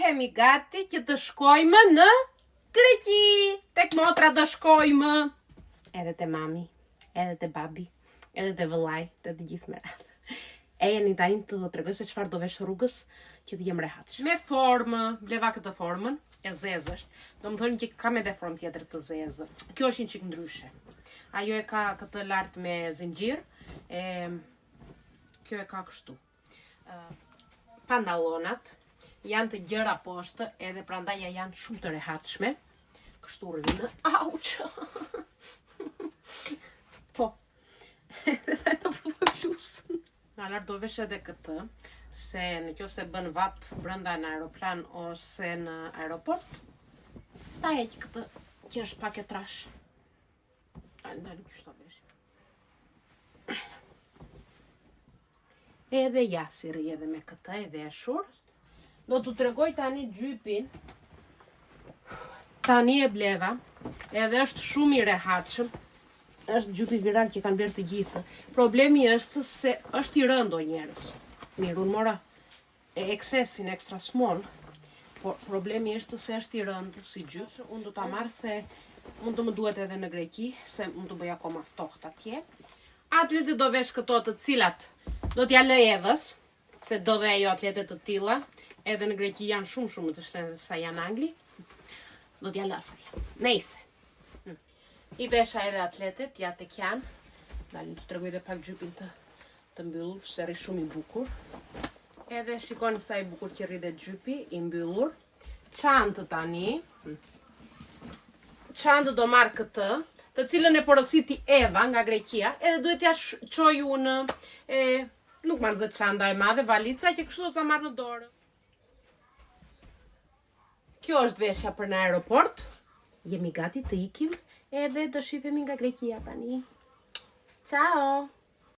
jemi gati që të shkojmë në Greqi. Tek motra do shkojmë. Edhe te mami, edhe te babi, edhe te vëllai, te të gjithë me radhë. E jeni tani të tregoj se çfarë do vesh rrugës që të jem rehatshme. Me formë, bleva këtë formën, e zezë është. Do më thonë që kam edhe formë tjetër të zezë. Kjo është një çik ndryshe. Ajo e ka këtë lart me zinxhir, kjo e ka kështu. Pantallonat janë të gjëra poshtë, edhe prandaj janë shumë të rehatshme. Kështu rrinë. Auç. Po. Edhe të provoj flusën. Nalar do vesh edhe këtë, se në qoftë se bën vap brenda në aeroplan ose në aeroport, ta heq këtë që është pak e trash. Ndalë kështu ta vesh. Edhe ja si rri edhe me këtë e veshur. Do t'u tregoj tani gjypin. Tani e bleva, edhe është shumë i rehatshëm. Është gjypi viral që kanë blerë të gjithë. Problemi është se është i rëndo njerës. Mirë, unë mora excesin extra small, por problemi është se është i rëndë si gjyp. Unë do ta marr se unë do më duhet edhe në Greqi, se unë do bëj akoma ftohtë atje. Atletet do vesh këto të cilat do t'ja lë Evës, se do dhe ajo atletet të tilla, edhe në Greqi janë shumë të shtrenjtë sa janë Angli. Do t'ja lë asaj. Nejse. I vesha edhe atletet, ja tek janë. Dalim të tregoj dhe pak gjypin të mbyllur, se rri shumë i bukur. Edhe shikoni sa i bukur që rri dhe gjypi i mbyllur. Çantë tani. Çantë do marr këtë, të cilën e porositi Eva nga Greqia, edhe duhet t'ja çoj unë, nuk ma nxet çanta e madhe, valica që kështu do ta marr në dorë. Kjo është veshja për në aeroport. Jemi gati të ikim. Edhe do shifemi nga Greqia tani. Ciao!